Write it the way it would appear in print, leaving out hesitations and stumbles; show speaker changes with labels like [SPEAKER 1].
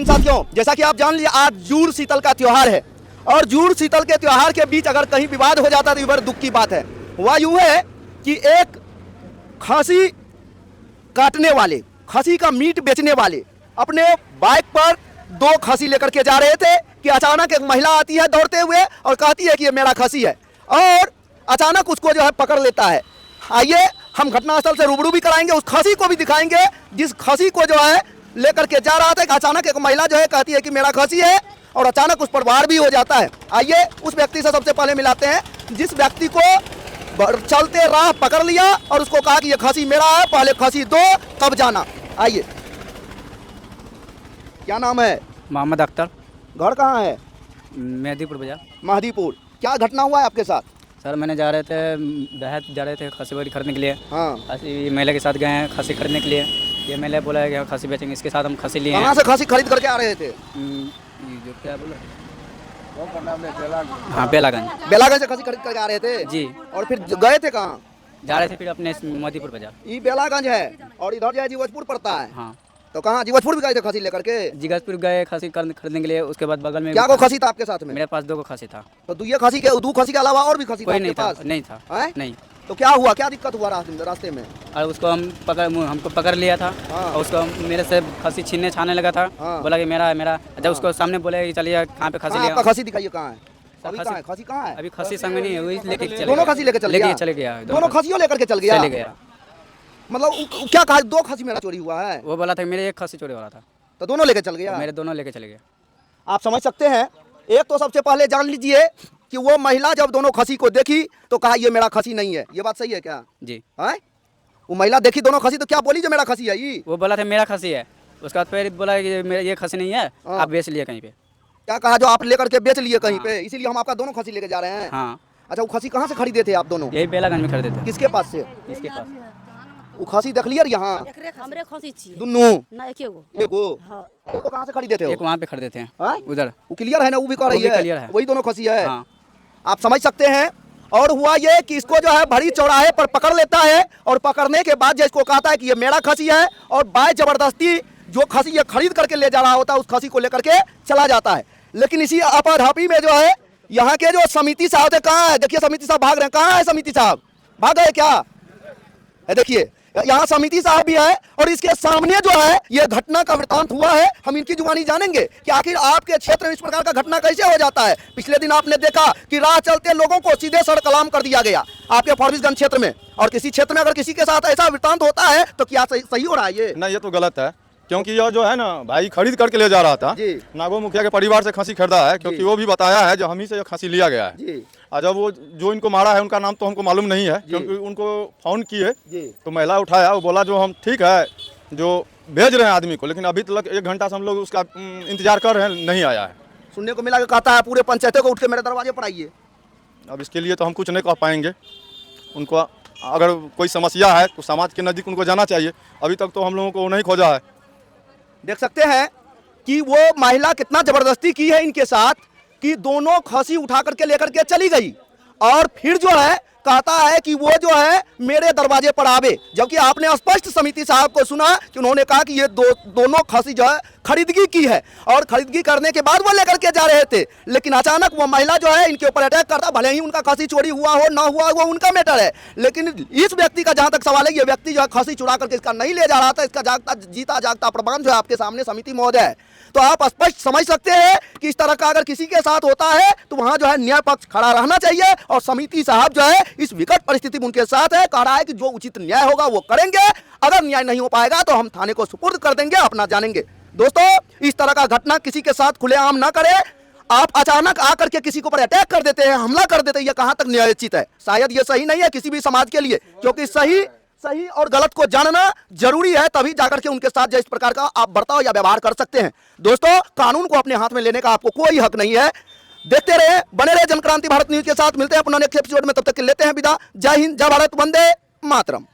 [SPEAKER 1] साथियों, जैसा कि आप जान लिए आज जूड़ शीतल का त्योहार है और जूड़ शीतल के त्योहार के बीच अगर कहीं विवाद हो जाता तो ये बड़ी दुख की बात है। हुआ यूं है कि एक खसी काटने वाले, खसी का मीट बेचने वाले अपने बाइक पर दो खसी लेकर के जा रहे थे कि अचानक एक महिला आती है दौड़ते हुए और कहती है कि ये मेरा खसी है और अचानक उसको जो है पकड़ लेता है। आइए हम घटनास्थल से रूबरू भी कराएंगे, उस खसी को भी दिखाएंगे जिस खसी को जो है लेकर के जा रहा था कि अचानक एक महिला जो है कहती है कि मेरा खसी है और अचानक उस पर वार भी हो जाता है। आइए उस व्यक्ति से सबसे पहले मिलाते हैं जिस व्यक्ति को चलते राह पकड़ लिया और उसको कहा कि ये खसी मेरा है, पहले खसी दो तब जाना। आइए, क्या नाम है?
[SPEAKER 2] मोहम्मद अख्तर।
[SPEAKER 1] घर कहाँ है?
[SPEAKER 2] मेहदीपुर बाजार।
[SPEAKER 1] महदीपुर। क्या घटना हुआ है आपके साथ?
[SPEAKER 2] सर मैंने जा रहे थे दहेज जा रहे थे खसी बकरी खरीदने के लिए।
[SPEAKER 1] हाँ।
[SPEAKER 2] खसी महिला के साथ गए हैं खसी खरीदने के लिए। ये महिला बोला है कि हम खसी बेचेंगे, इसके साथ हम खसी लिए हैं।
[SPEAKER 1] कहाँ से खसी खरीद करके आ रहे थे?
[SPEAKER 2] ये जो क्या बोला, हाँ बेलागंज।
[SPEAKER 1] बेलागंज से खसी खरीद करके आ रहे थे
[SPEAKER 2] जी।
[SPEAKER 1] और फिर गए थे कहाँ?
[SPEAKER 2] जा रहे थे फिर अपने मोदीपुर बाजार।
[SPEAKER 1] ये बेलागंज है और इधर जो है जीवजपुर पड़ता है।
[SPEAKER 2] हाँ।
[SPEAKER 1] तो कहाँ जीवजपुर भी गए थे खसी लेकर के?
[SPEAKER 2] जिगजपुर गए खसी खरीदने के लिए। उसके बाद बगल में
[SPEAKER 1] क्या को खसी था आपके साथ में?
[SPEAKER 2] मेरे पास दो खसी था।
[SPEAKER 1] तो दो खसी के अलावा और भी खसी था
[SPEAKER 2] कोई
[SPEAKER 1] आपके
[SPEAKER 2] नहीं था।
[SPEAKER 1] पास?
[SPEAKER 2] नहीं था। नहीं।
[SPEAKER 1] तो क्या हुआ, क्या दिक्कत हुआ रास्ते में?
[SPEAKER 2] और उसको हमको पकड़ लिया था।
[SPEAKER 1] हाँ।
[SPEAKER 2] और उसको मेरे से खसी छीनने छाने लगा था।
[SPEAKER 1] हाँ।
[SPEAKER 2] बोला कि मेरा है मेरा। जब उसको सामने बोले कि चलिए कहाँ पे खसी
[SPEAKER 1] कहाँ
[SPEAKER 2] लिया।
[SPEAKER 1] आपका खसी दिखाइए, कहाँ है अभी? कहाँ है खसी? कहाँ है
[SPEAKER 2] अभी खसी संग में नहीं है, वही लेके चले
[SPEAKER 1] दोनों
[SPEAKER 2] गया।
[SPEAKER 1] खसी लेके चले
[SPEAKER 2] गया।
[SPEAKER 1] दोनों खसियों लेकर के चल गया। मतलब क्या कहा, दो खसी मेरा चोरी हुआ है?
[SPEAKER 2] वो बोला था मेरे एक खसी चोरी वाला था,
[SPEAKER 1] तो दोनों लेके चल गया।
[SPEAKER 2] मेरे दोनों लेके चले गए।
[SPEAKER 1] आप समझ सकते हैं। एक तो सबसे पहले जान लीजिए कि वो महिला जब दोनों खसी को देखी तो कहा ये मेरा खसी नहीं है। ये बात सही है क्या?
[SPEAKER 2] जी।
[SPEAKER 1] है वो महिला देखी दोनों खसी तो क्या बोली जो मेरा खसी है? ये
[SPEAKER 2] वो बोला था मेरा खसी है। उसके बाद फिर बोला कि मेरा ये खसी नहीं है, आप बेच लिए कहीं पे।
[SPEAKER 1] क्या कहा, जो आप लेकर के बेच लिए कहीं पे, इसीलिए हम आपका दोनों खसी लेके जा रहे हैं।
[SPEAKER 2] हाँ।
[SPEAKER 1] अच्छा, वो खसी कहाँ से खरीदे थे आप दोनों?
[SPEAKER 2] यही बेलागंज में खरीदे थे।
[SPEAKER 1] किसके पास से?
[SPEAKER 2] इसके पास।
[SPEAKER 1] वो खसी देख लिया यहाँ
[SPEAKER 3] हमरे खसी छी
[SPEAKER 1] दुनू
[SPEAKER 3] ना एकेगो।
[SPEAKER 1] एगो
[SPEAKER 3] हाँ।
[SPEAKER 1] एगो कहाँ से खरीदे थे?
[SPEAKER 2] एक वहाँ पे खरीदे थे उधर।
[SPEAKER 1] वो क्लियर है ना? वो भी कह रही
[SPEAKER 2] क्लियर
[SPEAKER 1] है
[SPEAKER 2] है।
[SPEAKER 1] वही दोनों खसी है।
[SPEAKER 2] हाँ।
[SPEAKER 1] आप समझ सकते हैं। और हुआ ये कि इसको जो है भरी चौराहे पर पकड़ लेता है और पकड़ने के बाद जिसको कहता है कि ये मेरा खसी है और बाय जबरदस्ती जो खसी ये खरीद करके ले जा रहा होता है उस खसी को लेकर के चला जाता है। लेकिन इसी आपाधापी में जो है यहाँ के जो समिति साहब है, कहाँ है? देखिए समिति साहब भाग रहे हैं। कहाँ है समिति साहब? भाग गए क्या? देखिए यहाँ समिति साहब भी है और इसके सामने जो है ये घटना का वृतांत हुआ है। हम इनकी जुबानी जानेंगे कि आखिर आपके क्षेत्र में इस प्रकार का घटना कैसे हो जाता है। पिछले दिन आपने देखा कि राह चलते लोगों को सीधे सड़कलाम कर दिया गया आपके फॉरबिसगंज क्षेत्र में, और किसी क्षेत्र में अगर किसी के साथ ऐसा वृतांत होता है तो क्या सही हो रहा है? ये
[SPEAKER 4] नहीं, ये तो गलत है क्योंकि यह जो है ना भाई खरीद करके ले जा रहा था। नागो मुखिया के परिवार से खसी खरीदा है क्योंकि वो भी बताया है जो हम ही से ये खसी लिया गया है। और जब वो जो इनको मारा है उनका नाम तो हमको मालूम नहीं है क्योंकि उनको फोन किए तो महिला उठाया, वो बोला जो हम ठीक है जो भेज रहे हैं आदमी को, लेकिन अभी तक 1 घंटा से हम लोग उसका इंतजार कर रहे हैं, नहीं आया है।
[SPEAKER 1] सुनने को मिला कि कहता है पूरे पंचायतों को उठ के मेरे दरवाजे पर आइए।
[SPEAKER 4] अब इसके लिए तो हम कुछ नहीं कह पाएंगे। उनको अगर कोई समस्या है तो समाज के नज़दीक उनको जाना चाहिए। अभी तक तो हम लोगों को नहीं खोजा है।
[SPEAKER 1] देख सकते हैं कि वो महिला कितना जबरदस्ती की है इनके साथ कि दोनों खसी उठा करके लेकर के चली गई और फिर जो है कहता है कि वो जो है मेरे दरवाजे पर आवे, जबकि आपने स्पष्ट समिति साहब को सुना कि उन्होंने कहा कि ये दोनों खसी जो है खरीदगी की है और खरीदगी करने के बाद वो लेकर के जा रहे थे। लेकिन अचानक वो महिला जो है इनके ऊपर अटैक करता। भले ही उनका खसी चोरी हुआ हो ना हुआ वो उनका मैटर है, लेकिन इस व्यक्ति का जहां तक सवाल है, ये व्यक्ति जो है खसी चुरा करके इसका नहीं ले जा रहा था। इसका जीता जागता प्रमाण जो है आपके सामने समिति महोदय है। तो आप स्पष्ट समझ सकते हैं कि इस तरह का अगर किसी के साथ होता है तो वहां जो है न्याय पक्ष खड़ा रहना चाहिए और समिति साहब जो है इस विकट परिस्थिति में उनके साथ है। कह रहा है कि जो उचित न्याय होगा वो करेंगे, अगर न्याय नहीं हो पाएगा तो हम थाने को सुपुर्द कर देंगे, अपना जानेंगे। दोस्तों, इस तरह का घटना किसी के साथ खुलेआम ना करें। आप अचानक आकर के किसी के ऊपर अटैक कर देते हैं, हमला कर देते हैं, ये कहां तक न्यायोचित है? शायद ये सही नहीं है किसी भी समाज के लिए, क्योंकि सही और गलत को जानना जरूरी है, तभी जाकर के उनके साथ जो इस प्रकार का आप बर्ताव या व्यवहार कर सकते हैं। दोस्तों, कानून को अपने हाथ में लेने का आपको कोई हक नहीं है। देखते रहे, बने रहे जनक्रांति भारत न्यूज के साथ। मिलते हैं पुनः नेक्स्ट एपिसोड में, तब तक के लेते हैं विदा। जय हिंद, जय भारत, वंदे मातरम।